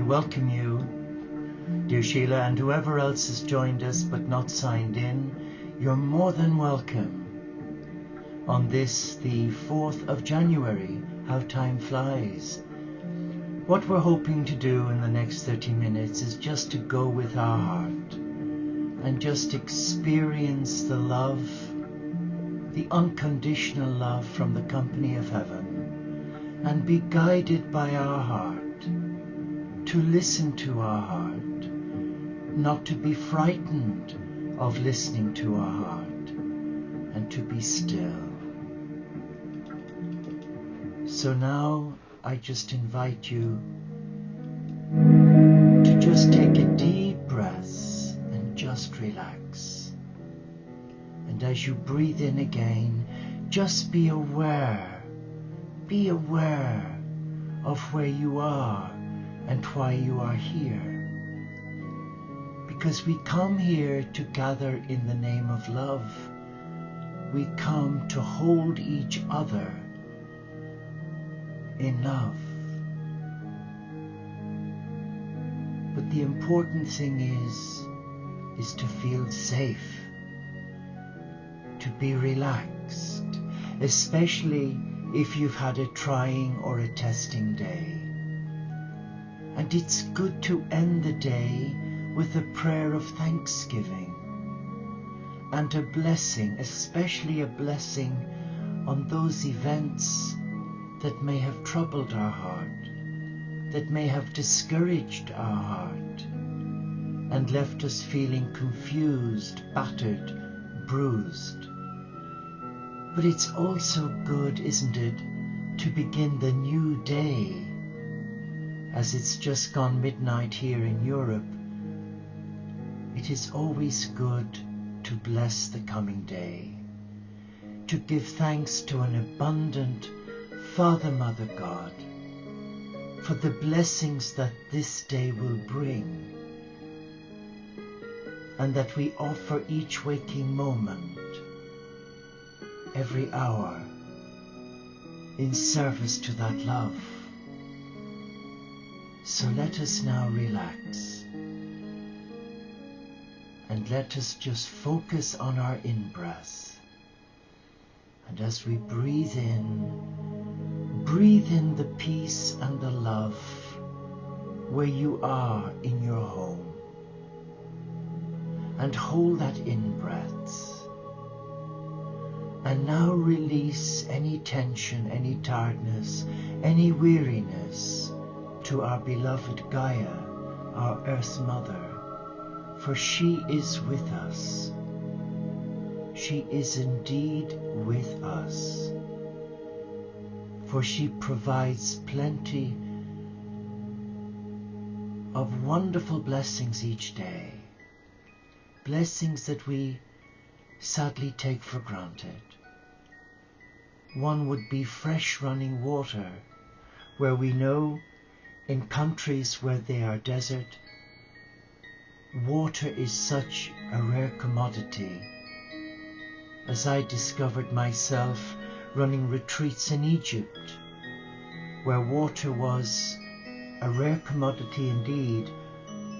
welcome you, dear Sheila, and whoever else has joined us but not signed in. You're more than welcome on this, the 4th of January. How time flies. What we're hoping to do in the next 30 minutes is just to go with our heart and just experience the love, the unconditional love from the company of heaven, and be guided by our heart, to listen to our heart, not to be frightened of listening to our heart, and to be still. So now I just invite you to just take a deep breath and just relax. And as you breathe in again, just be aware of where you are and why you are here. Because we come here to gather in the name of love. We come to hold each other in love. But the important thing is to feel safe, to be relaxed, especially if you've had a trying or a testing day. And it's good to end the day with a prayer of thanksgiving and a blessing, especially a blessing on those events that may have troubled our heart, that may have discouraged our heart and left us feeling confused, battered, bruised. But it's also good, isn't it, to begin the new day, as it's just gone midnight here in Europe. It is always good to bless the coming day, to give thanks to an abundant Father, Mother God, for the blessings that this day will bring, and that we offer each waking moment, every hour, in service to that love. So let us now relax, and let us just focus on our in-breath. And as we breathe in the peace and the love where you are in your home. And hold that in-breath. And now release any tension, any tiredness, any weariness to our beloved Gaia, our Earth Mother, for she is with us. She is indeed with us, for she provides plenty of wonderful blessings each day, blessings that we sadly take for granted. One would be fresh running water, where we know in countries where they are desert, water is such a rare commodity. As I discovered myself running retreats in Egypt, where water was a rare commodity indeed,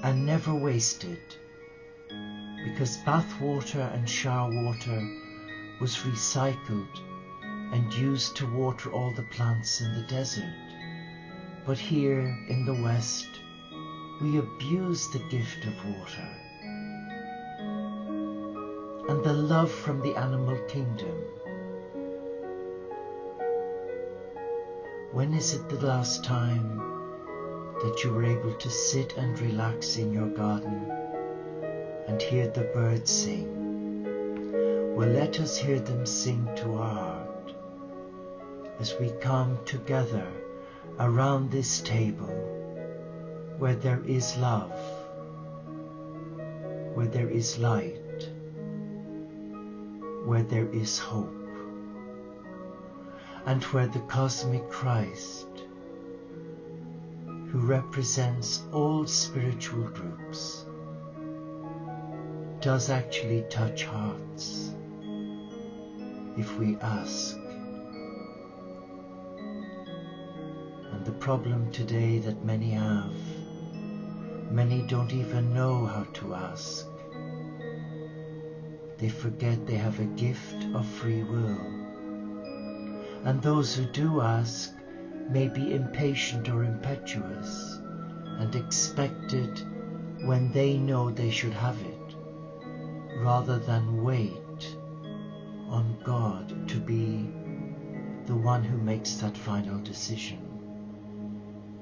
and never wasted, because bath water and shower water was recycled and used to water all the plants in the desert. But here in the West, we abuse the gift of water and the love from the animal kingdom. When is it the last time that you were able to sit and relax in your garden and hear the birds sing? Well, let us hear them sing to our heart as we come together around this table where there is love, where there is light, where there is hope, and where the cosmic Christ, who represents all spiritual groups, does actually touch hearts if we ask. And the problem today that many have Many don't even know how to ask. They forget they have a gift of free will. And those who do ask may be impatient or impetuous and expect it when they know they should have it, rather than wait on God to be the one who makes that final decision.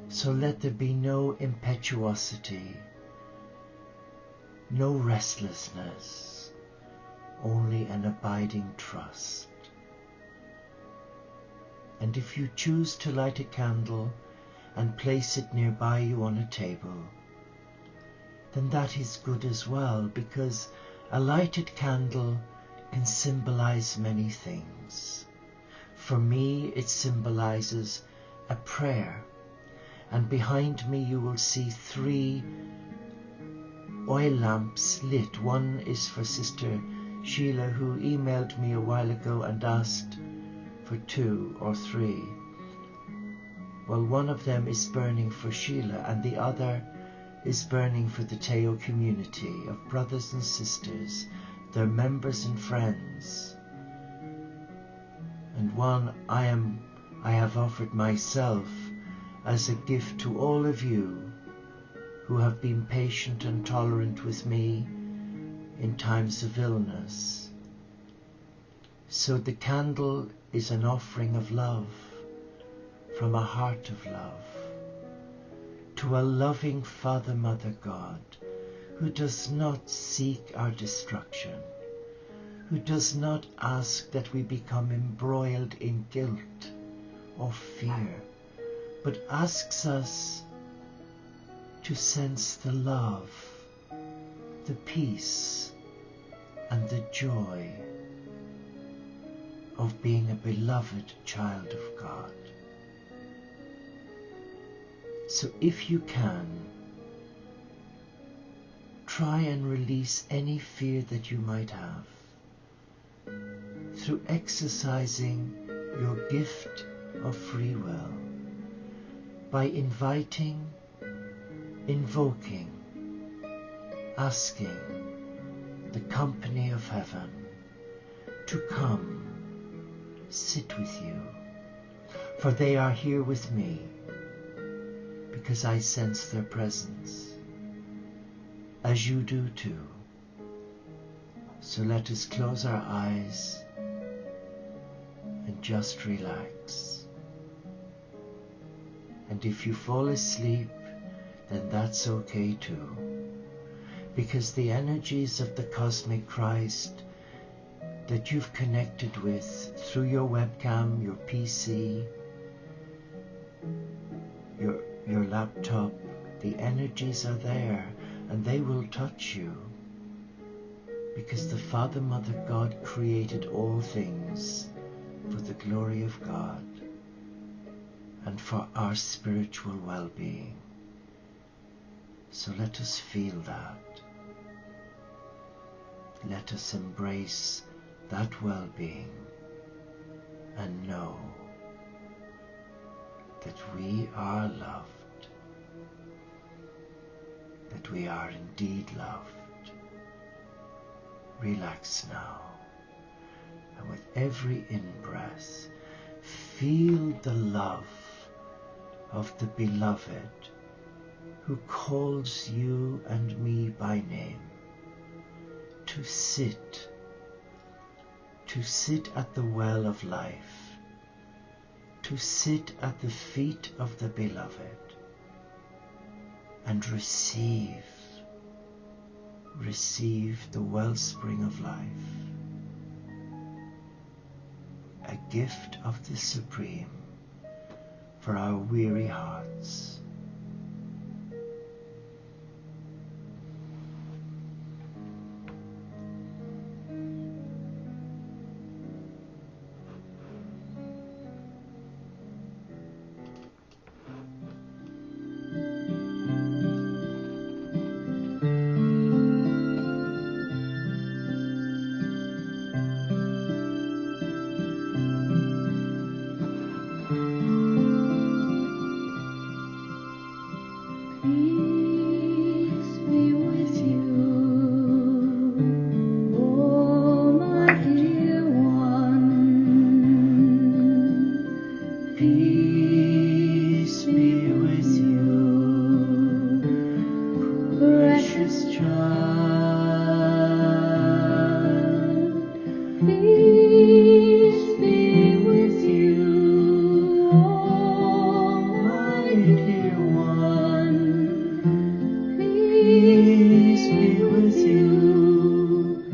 So let there be no impetuosity, no restlessness, only an abiding trust. And if you choose to light a candle and place it nearby you on a table, then that is good as well, because a lighted candle can symbolize many things. For me, it symbolizes a prayer, and behind me you will see 3 oil lamps lit. One is for Sister Sheila, who emailed me a while ago and asked for 2 or 3. Well, one of them is burning for Sheila, and the other is burning for the Teo community of brothers and sisters, their members and friends. And one I have offered myself as a gift to all of you who have been patient and tolerant with me in times of illness. So the candle is an offering of love from a heart of love to a loving Father, Mother God, who does not seek our destruction, who does not ask that we become embroiled in guilt or fear, but asks us to sense the love, the peace, and the joy of being a beloved child of God. So if you can, try and release any fear that you might have through exercising your gift of free will by inviting, invoking, asking the company of heaven to come sit with you, for they are here with me because I sense their presence, as you do too. So let us close our eyes and just relax. And if you fall asleep, then that's okay too, because the energies of the cosmic Christ that you've connected with through your webcam, your PC, your laptop, the energies are there and they will touch you, because the Father, Mother God created all things for the glory of God and for our spiritual well-being. So let us feel that. Let us embrace that well-being and know that we are loved, that we are indeed loved. Relax now, and with every in-breath, feel the love of the Beloved who calls you and me by name to sit at the well of life, to sit at the feet of the Beloved and receive the wellspring of life, a gift of the Supreme for our weary hearts. Peace be with you, precious child. Peace be with you, oh my dear one. Peace be with you,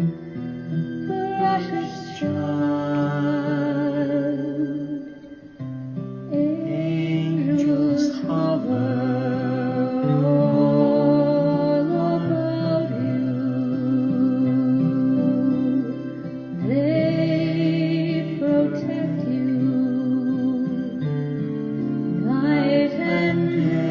precious child. Angels hover all about you. They protect you night and day.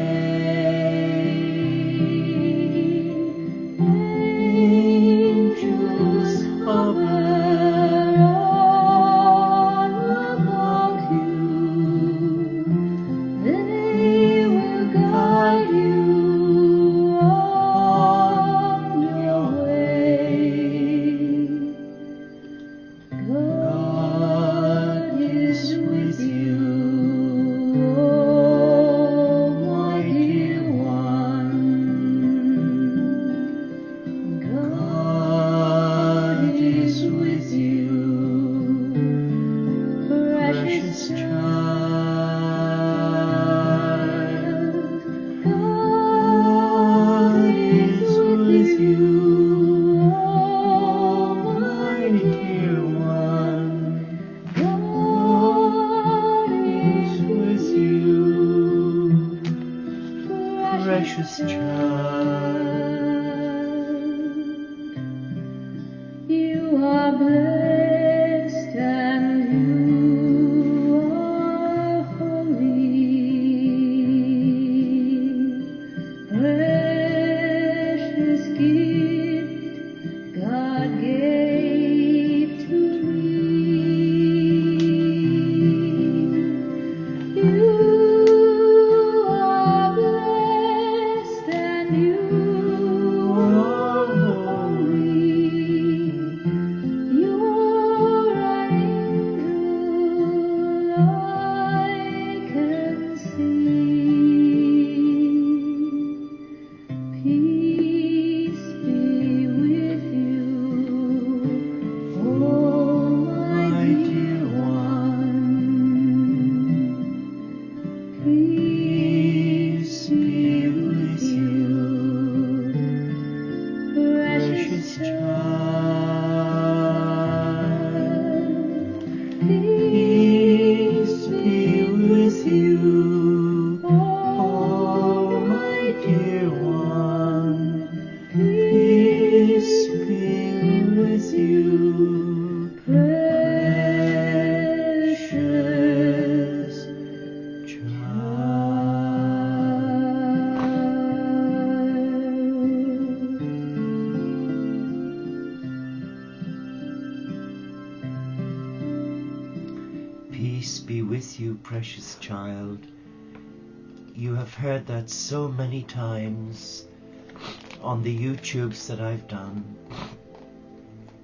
Angels hover all about you. They will guide you on your way. God is with you, oh my dear one. God is with you, precious child. God is with you, oh my dear one. God is with you, precious child. You are blessed and you are holy. Precious gift God gave to me. You are blessed and you are holy. You're an angel I can see. Peace be with you, oh my dear one. Peace be with you, precious child. Peace be with you, oh my dear one. Peace be with you, precious child. Peace be with you, precious child. You have heard that so many times on the YouTubes that I've done.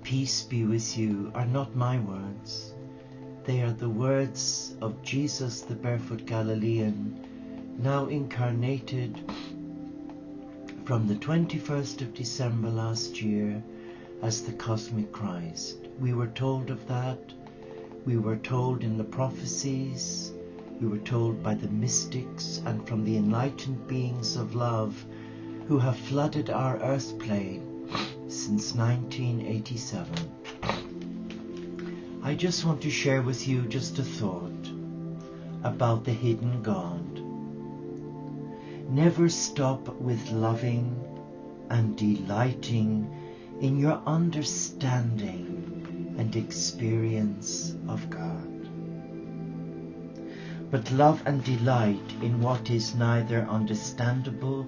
Peace be with you are not my words. They are the words of Jesus the barefoot Galilean, now incarnated from the 21st of December last year as the cosmic Christ. We were told of that. We were told in the prophecies. We were told by the mystics and from the enlightened beings of love who have flooded our earth plane since 1987. I just want to share with you just a thought about the hidden God. Never stop with loving and delighting in your understanding and experience of God. But love and delight in what is neither understandable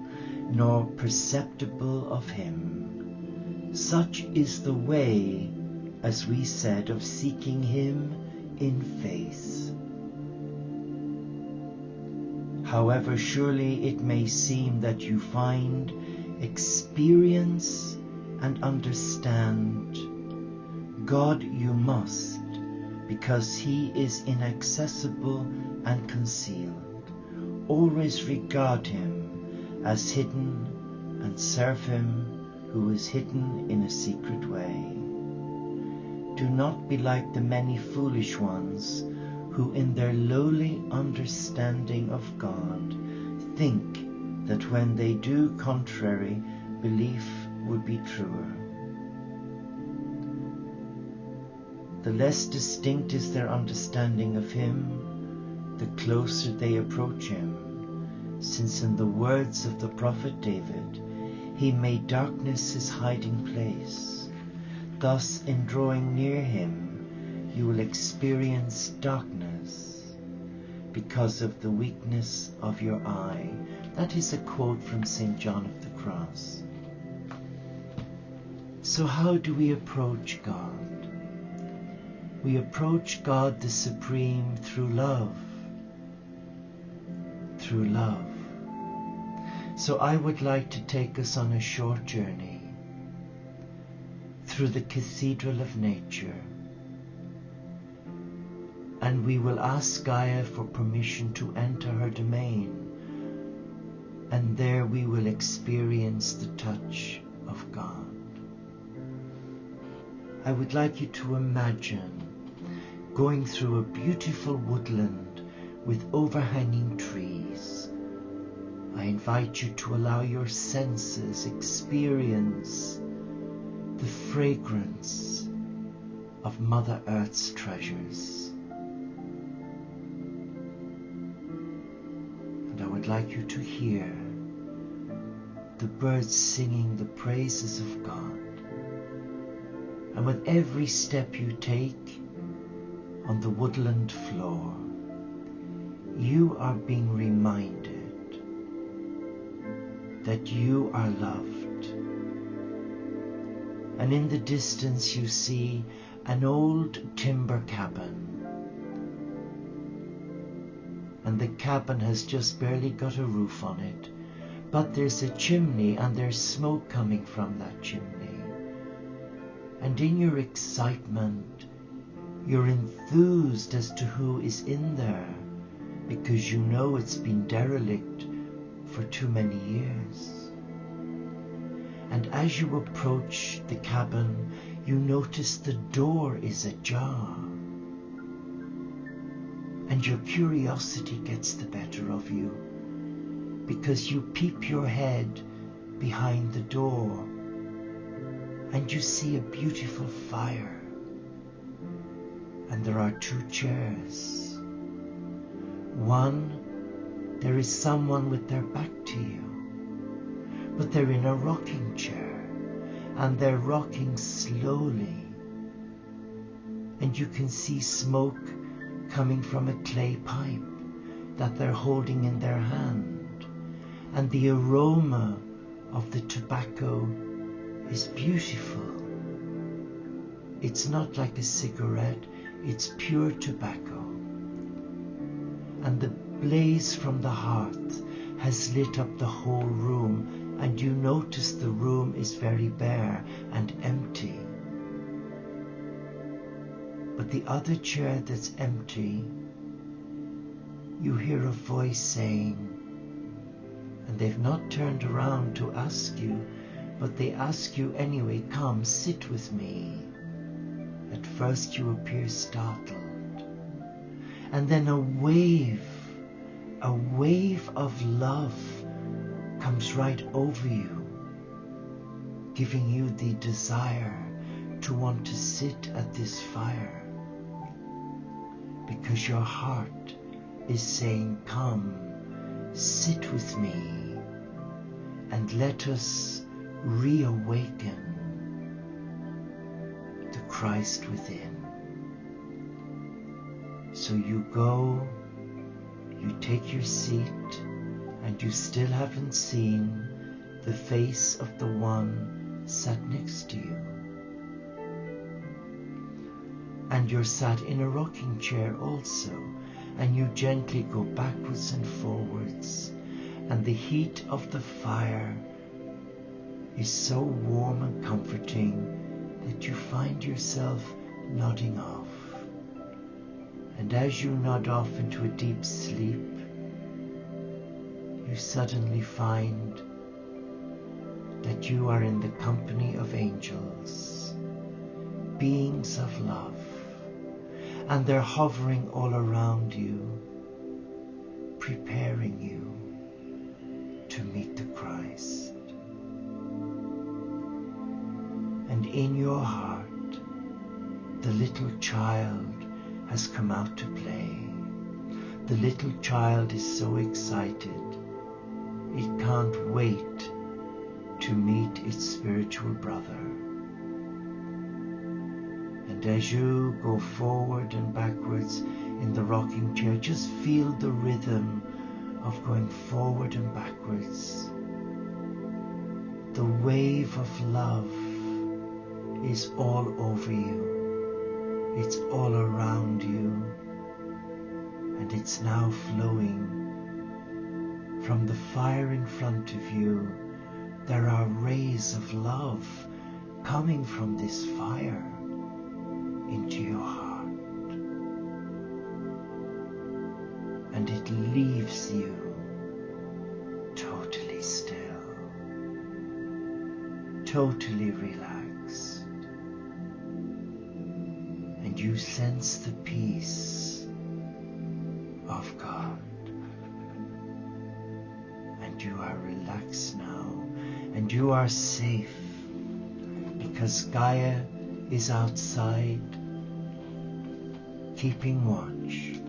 nor perceptible of Him. Such is the way, as we said, of seeking Him in faith. However surely it may seem that you find, experience and understand, God you must, because He is inaccessible and concealed. Always regard him as hidden and serve him who is hidden in a secret way. Do not be like the many foolish ones who in their lowly understanding of God think that when they do contrary, belief would be truer. The less distinct is their understanding of him, the closer they approach him, since in the words of the prophet David, he made darkness his hiding place. Thus, in drawing near him, you will experience darkness because of the weakness of your eye. That is a quote from St. John of the Cross. So how do we approach God? We approach God the Supreme through love. Through love. So I would like to take us on a short journey through the cathedral of nature, and we will ask Gaia for permission to enter her domain, and there we will experience the touch of God. I would like you to imagine going through a beautiful woodland with overhanging trees. I invite you to allow your senses experience the fragrance of Mother Earth's treasures. And I would like you to hear the birds singing the praises of God. And with every step you take on the woodland floor, you are being reminded that you are loved. And in the distance you see an old timber cabin. And the cabin has just barely got a roof on it, but there's a chimney and there's smoke coming from that chimney. And in your excitement, you're enthused as to who is in there, because you know it's been derelict for too many years. And as you approach the cabin, you notice the door is ajar. And your curiosity gets the better of you, because you peep your head behind the door and you see a beautiful fire. And there are 2 chairs. One, there is someone with their back to you, but they're in a rocking chair, and they're rocking slowly. And you can see smoke coming from a clay pipe that they're holding in their hand. And the aroma of the tobacco is beautiful. It's not like a cigarette, it's pure tobacco. And the blaze from the hearth has lit up the whole room, and you notice the room is very bare and empty. But the other chair that's empty, you hear a voice saying, and they've not turned around to ask you, but they ask you anyway, come, sit with me. At first you appear startled. And then a wave of love comes right over you, giving you the desire to want to sit at this fire, because your heart is saying, come, sit with me, and let us reawaken the Christ within. So you go, you take your seat, and you still haven't seen the face of the one sat next to you. And you're sat in a rocking chair also, and you gently go backwards and forwards, and the heat of the fire is so warm and comforting that you find yourself nodding off. And as you nod off into a deep sleep, you suddenly find that you are in the company of angels, beings of love, and they're hovering all around you, preparing you to meet the Christ. And in your heart, the little child has come out to play. The little child is so excited, it can't wait to meet its spiritual brother. And as you go forward and backwards in the rocking chair, just feel the rhythm of going forward and backwards. The wave of love is all over you. It's all around you. And it's now flowing from the fire in front of you. There are rays of love coming from this fire into your heart. And it leaves you totally still, totally relaxed. And you sense the peace of God. And you are relaxed now. And you are safe because Gaia is outside keeping watch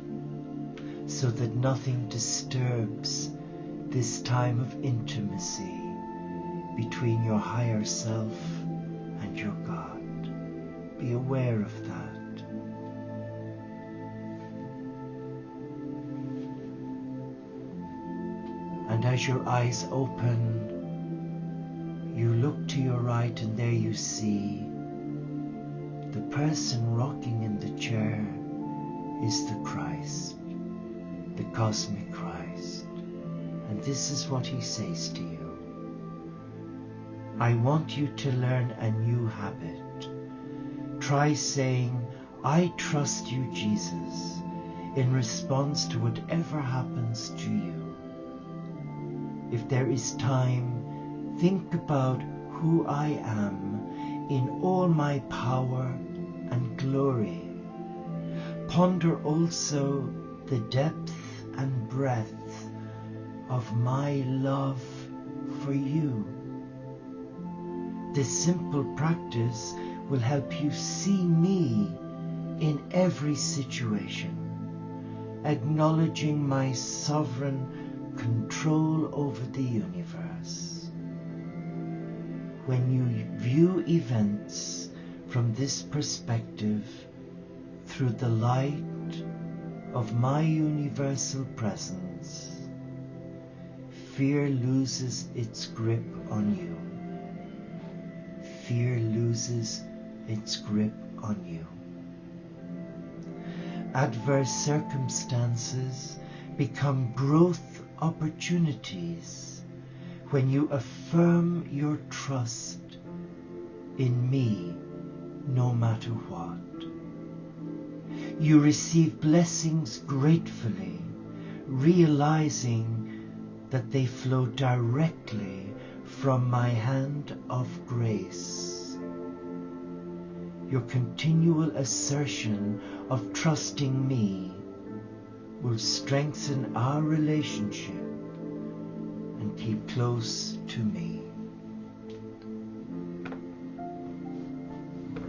so that nothing disturbs this time of intimacy between your higher self and your God. Be aware of that. And as your eyes open, you look to your right and there you see the person rocking in the chair is the Christ, the cosmic Christ. And this is what he says to you. I want you to learn a new habit. Try saying, I trust you, Jesus, in response to whatever happens to you. If there is time, think about who I am in all my power and glory. Ponder also the depth and breadth of my love for you. This simple practice will help you see me in every situation, acknowledging my sovereign control over the universe. When you view events from this perspective through the light of my universal presence, fear loses its grip on you. Fear loses its grip on you. Adverse circumstances become growth opportunities when you affirm your trust in me no matter what. You receive blessings gratefully, realizing that they flow directly from my hand of grace. Your continual assertion of trusting me will strengthen our relationship and keep close to me.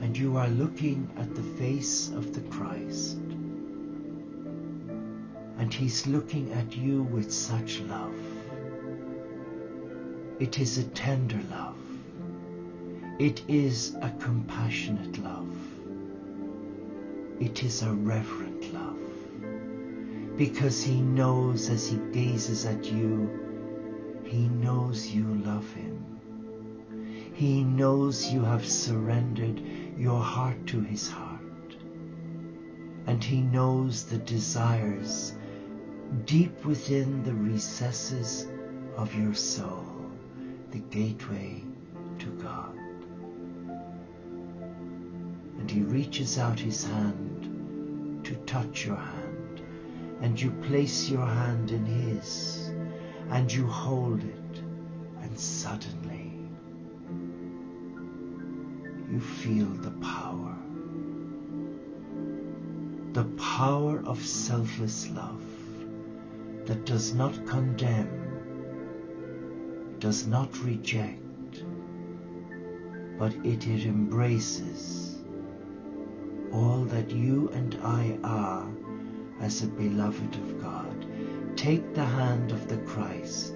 And you are looking at the face of the Christ, and he's looking at you with such love. It is a tender love. It is a compassionate love. It is a reverent love. Because he knows as he gazes at you, he knows you love him. He knows you have surrendered your heart to his heart. And he knows the desires deep within the recesses of your soul, the gateway to God. And he reaches out his hand to to touch your hand, and you place your hand in his, and you hold it, and suddenly you feel the power of selfless love that does not condemn, does not reject, but it embraces all that you and I are as a beloved of God. Take the hand of the Christ,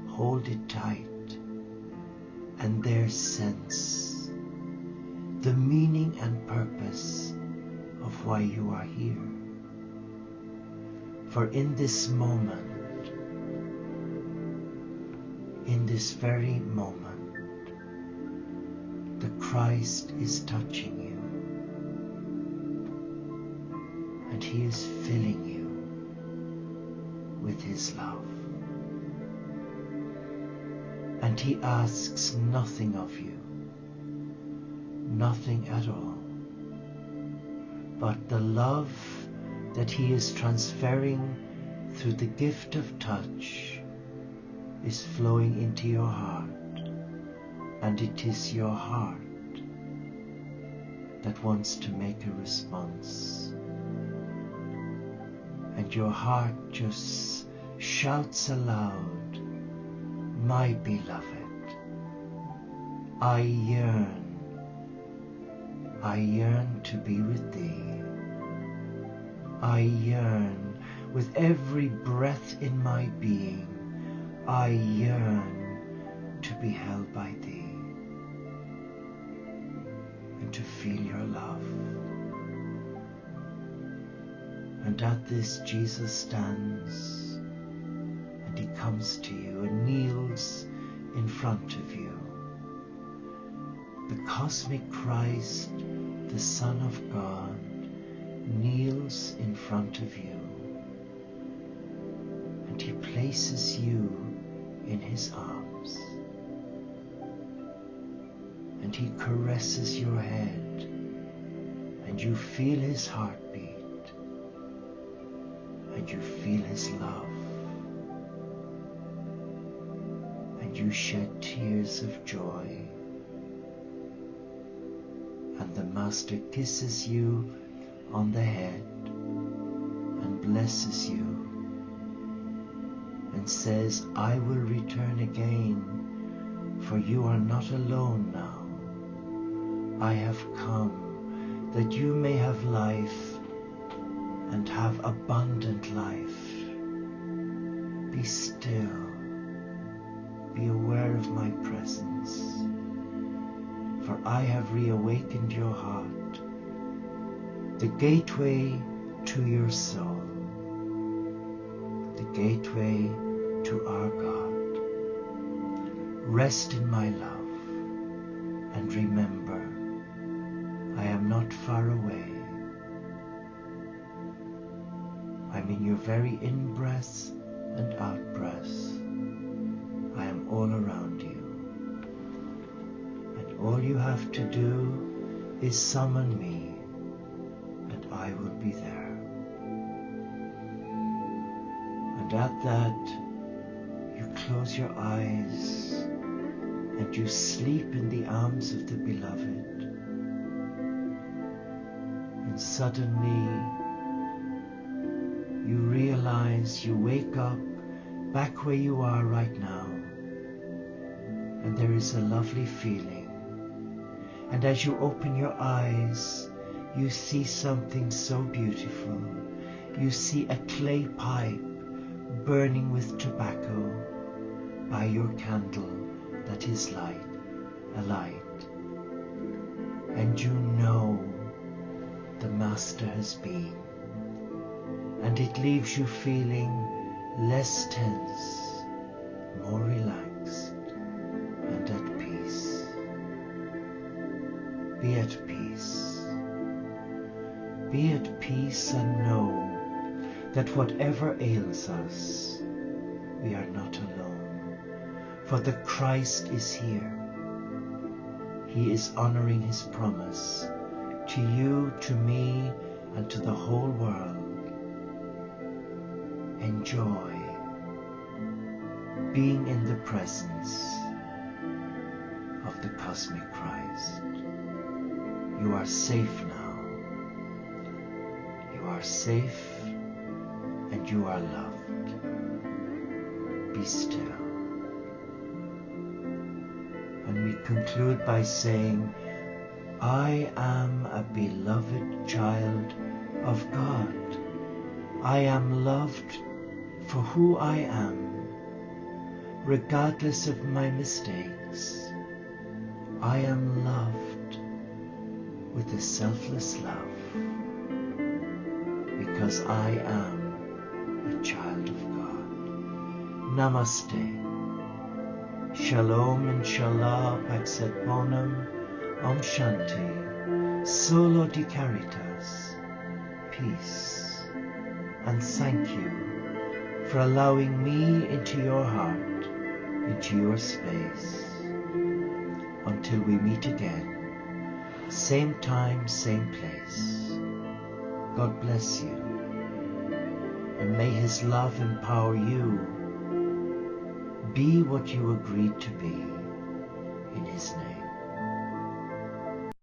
hold it tight, and there sense the meaning and purpose of why you are here. For in this moment, in this very moment, the Christ is touching you, and he is filling you with his love. And he asks nothing of you, nothing at all, but the love that he is transferring through the gift of touch is flowing into your heart, and it is your heart that wants to make a response. And your heart just shouts aloud, "My beloved, I yearn to be with thee. I yearn with every breath in my being. I yearn to be held by thee and to feel your love." And at this, Jesus stands and he comes to you and kneels in front of you. The cosmic Christ, the Son of God, kneels in front of you, and he places you in his arms, and he caresses your head, and you feel his heartbeat, and you feel his love, and you shed tears of joy, and the Master kisses you on the head and blesses you and says, "I will return again, for you are not alone now. I have come that you may have life and have abundant life. Be still, be aware of my presence, for I have reawakened your heart, the gateway to your soul, the gateway to our God. Rest in my love, and remember, I am not far away. I'm in your very in-breath and out-breath. I am all around you. And all you have to do is summon me, and I will be there. And at that, you close your eyes and you sleep in the arms of the Beloved. And suddenly, you realize you wake up back where you are right now, and there is a lovely feeling. And as you open your eyes, you see something so beautiful. You see a clay pipe burning with tobacco by your candle that is alight. And you know the Master has been. And it leaves you feeling less tense, more relaxed, and at peace. Be at peace. Be at peace and know that whatever ails us, we are not alone. For the Christ is here. He is honoring his promise to you, to me, and to the whole world. Enjoy being in the presence of the cosmic Christ. You are safe now. You are safe and you are loved. Be still. And we conclude by saying, I am a beloved child of God. I am loved for who I am, regardless of my mistakes. I am loved with a selfless love because I am a child of God. Namaste. Shalom inshallah paxet bonum. Om Shanti. Solo di caritas. Peace. And thank you for allowing me into your heart, into your space. Until we meet again, same time, same place. God bless you, and may His love empower you. Be what you agreed to be in His name.